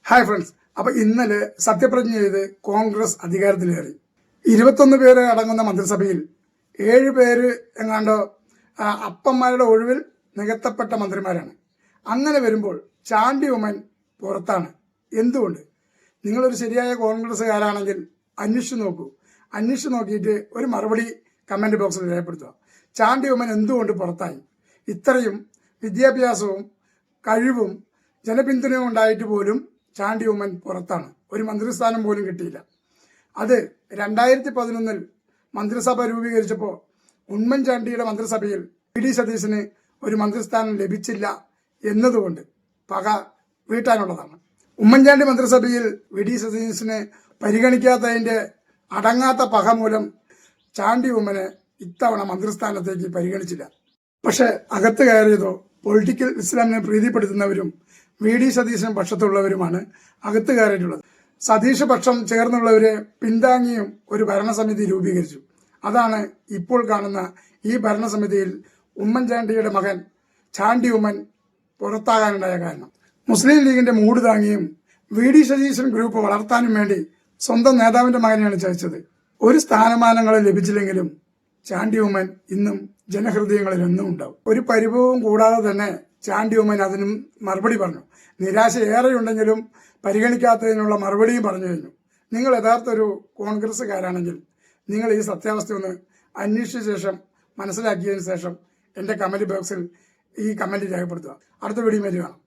Hi friends. അപ്പൊ ഇന്നലെ സത്യപ്രതിജ്ഞ ചെയ്ത് കോൺഗ്രസ് അധികാരത്തിലേറി. 21 പേര് അടങ്ങുന്ന മന്ത്രിസഭയിൽ 7 പേര് എങ്ങാണ്ടോ അപ്പന്മാരുടെ ഒഴിവിൽ നികത്തപ്പെട്ട മന്ത്രിമാരാണ്. അങ്ങനെ വരുമ്പോൾ ചാണ്ടി ഉമ്മൻ പുറത്താണ്. എന്തുകൊണ്ട്? നിങ്ങളൊരു ശരിയായ കോൺഗ്രസ്സുകാരാണെങ്കിൽ അന്വേഷിച്ചു നോക്കൂ. അന്വേഷിച്ചു നോക്കിയിട്ട് ഒരു മറുപടി കമന്റ് ബോക്സിൽ രേഖപ്പെടുത്തുക. ചാണ്ടി ഉമ്മൻ എന്തുകൊണ്ട് പുറത്തായി? ഇത്രയും വിദ്യാഭ്യാസവും കഴിവും ജനപിന്തുണയും ഉണ്ടായിട്ട് പോലും ചാണ്ടി ഉമ്മൻ പുറത്താണ്. ഒരു മന്ത്രിസ്ഥാനം പോലും കിട്ടിയില്ല. അത് 2011 മന്ത്രിസഭ രൂപീകരിച്ചപ്പോൾ ഉമ്മൻചാണ്ടിയുടെ മന്ത്രിസഭയിൽ വി.ഡി. സതീശന് ഒരു മന്ത്രിസ്ഥാനം ലഭിച്ചില്ല എന്നതുകൊണ്ട് പക വീട്ടാനുള്ളതാണ്. ഉമ്മൻചാണ്ടി മന്ത്രിസഭയിൽ വി.ഡി. സതീശനെ പരിഗണിക്കാത്തതിന്റെ അടങ്ങാത്ത പക മൂലം ചാണ്ടി ഉമ്മനെ ഇത്തവണ മന്ത്രിസ്ഥാനത്തേക്ക് പരിഗണിച്ചില്ല. പക്ഷെ അകത്ത് കയറിയതോ പൊളിറ്റിക്കൽ ഇസ്ലാമിനെ പ്രീതിപ്പെടുത്തുന്നവരും വി.ഡി. സതീശൻ പക്ഷത്തുള്ളവരുമാണ് അകത്ത് കയറിയിട്ടുള്ളത്. സതീഷ് പക്ഷം ചേർന്നുള്ളവരെ പിന്താങ്ങിയും ഒരു ഭരണസമിതി രൂപീകരിച്ചു. അതാണ് ഇപ്പോൾ കാണുന്ന ഈ ഭരണസമിതിയിൽ ഉമ്മൻചാണ്ടിയുടെ മകൻ ചാണ്ടി ഉമ്മൻ പുറത്താകാനുണ്ടായ കാരണം. മുസ്ലിം ലീഗിന്റെ മൂട് താങ്ങിയും വി.ഡി. സതീശൻ ഗ്രൂപ്പ് വളർത്താനും വേണ്ടി സ്വന്തം നേതാവിന്റെ മകനെയാണ് ചതിച്ചത്. ഒരു സ്ഥാനമാനങ്ങളും ലഭിച്ചില്ലെങ്കിലും ചാണ്ടി ഉമ്മൻ ഇന്നും ജനഹൃദയങ്ങളിൽ എന്നും ഉണ്ടാവും. ഒരു പരിഭവവും കൂടാതെ തന്നെ ചാണ്ടി ഉമ്മൻ അതിനും മറുപടി പറഞ്ഞു. നിരാശ ഏറെയുണ്ടെങ്കിലും പരിഗണിക്കാത്തതിനുള്ള മറുപടിയും പറഞ്ഞു കഴിഞ്ഞു. നിങ്ങൾ യഥാർത്ഥ ഒരു കോൺഗ്രസ്സുകാരാണെങ്കിൽ നിങ്ങൾ ഈ സത്യാവസ്ഥ ഒന്ന് അന്വേഷിച്ച ശേഷം മനസ്സിലാക്കിയതിനു ശേഷം എൻ്റെ കമന്റ് ബോക്സിൽ ഈ കമന്റ് രേഖപ്പെടുത്തുക. അടുത്ത വീഡിയോ കാണാം.